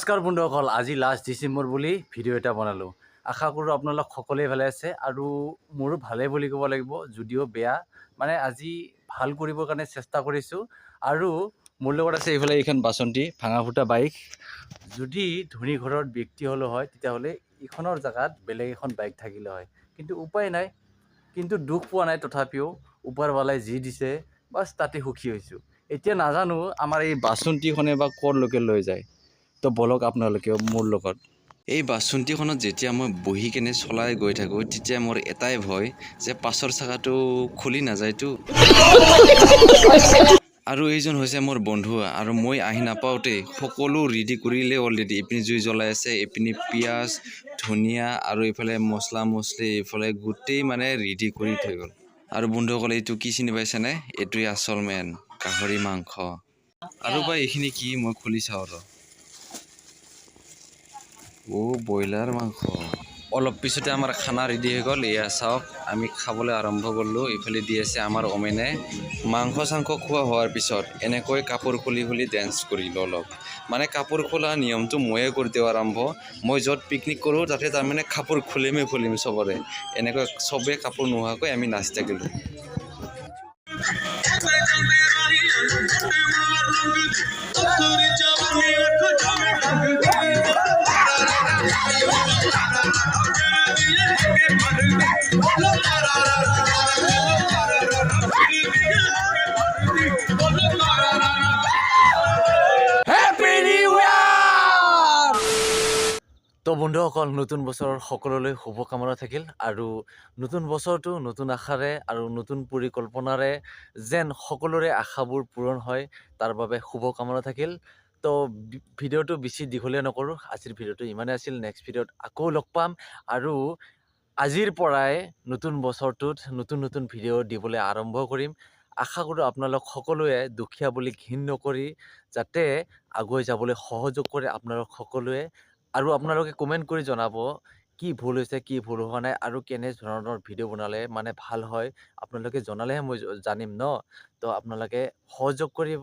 নমস্কাৰ বন্ধুসকল, আজি লাষ্ট ডিচেম্বৰ বুলি ভিডিঅ' এটা বনালোঁ। আশা কৰোঁ আপোনালোক সকলোৱে ভালে আছে আৰু মোৰো ভালে বুলি ক'ব লাগিব, যদিও বেয়া। মানে আজি ভাল কৰিবৰ কাৰণে চেষ্টা কৰিছোঁ আৰু মোৰ লগত আছে এইফালে এইখন বাচন্তি ভাঙা ফুটা বাইক। যদি ধনী ঘৰৰ ব্যক্তি হ'লে হয় তেতিয়াহ'লে এইখনৰ জেগাত বেলেগ এখন বাইক থাকিলে হয়, কিন্তু উপায় নাই। কিন্তু দুখ পোৱা নাই, তথাপিও ওপৰৱালাই যি দিছে বাছ তাতে সুখী হৈছোঁ। এতিয়া নাজানো আমাৰ এই বাচন্তিখনে বা ক'লৈকে লৈ যায়। তো বলক আপোনালোকেও মোৰ লগত। এই বাচন্তিখনত যেতিয়া মই বহি কেনে চলাই গৈ থাকোঁ, তেতিয়া মোৰ এটাই ভয় যে পাছৰ চাকাটো খুলি নাযায়তো। আৰু এইজন হৈছে মোৰ বন্ধু, আৰু মই আহি নাপাওঁতেই সকলো ৰেডি কৰিলে অলৰেডি। এইপিনি জুই জ্বলাই আছে, এইপিনি পিঁয়াজ, ধনিয়া আৰু এইফালে মছলা মছলি, এইফালে গোটেই মানে ৰেডি কৰি থৈ গ'ল। আৰু বন্ধুসকলে এইটো কি চিনি পাইছেনে? এইটোৱে আচল মেন গাহৰি মাংস। আৰু বা এইখিনি কি মই খুলি চাওঁ ৰ। ব্ৰইলাৰ মাংস। অলপ পিছতে আমাৰ খানা ৰেডি হৈ গ'ল। এয়া চাওক, আমি খাবলৈ আৰম্ভ কৰিলোঁ। এইফালে দি আছে আমাৰ অমেনে। মাংস চাংস খোৱা হোৱাৰ পিছত এনেকৈ কাপোৰ খুলি খুলি ডেন্স কৰিলোঁ অলপ। মানে কাপোৰ খোলা নিয়মটো ময়ে কৰি দিওঁ আৰম্ভ। মই য'ত পিকনিক কৰোঁ তাতে তাৰমানে কাপোৰ খুলিম চবৰে। এনেকৈ চবেই কাপোৰ নোহোৱাকৈ আমি নাচি থাকিলোঁ। তো বন্ধুসকল, নতুন বছৰৰ সকলোলৈ শুভকামনা থাকিল আৰু নতুন বছৰটো নতুন আশাৰে আৰু নতুন পৰিকল্পনাৰে যেন সকলোৰে আশাবোৰ পূৰণ হয়, তাৰ বাবে শুভকামনা থাকিল। তো ভিডিঅ'টো বেছি দীঘলীয়া নকৰোঁ, আজিৰ ভিডিঅ'টো ইমানেই আছিল। নেক্সট ভিডিঅ'ত আকৌ লগ পাম আৰু আজিৰ পৰাই নতুন বছৰটোত নতুন নতুন ভিডিঅ' দিবলৈ আৰম্ভ কৰিম। আশা কৰোঁ আপোনালোক সকলোৱে দুখীয়া বুলি ঘিণ নকৰি যাতে আগুৱাই যাবলৈ সহযোগ কৰে আপোনালোক সকলোৱে। আৰু আপোনালোকে কমেণ্ট কৰি জনাব কি ভুল হৈছে, কি ভুল হোৱা নাই, আৰু কেনে ধৰণৰ ভিডিঅ' বনালে মানে ভাল হয়। আপোনালোকে জনালেহে মই জানিম ন। তো আপোনালোকে সহযোগ কৰিব।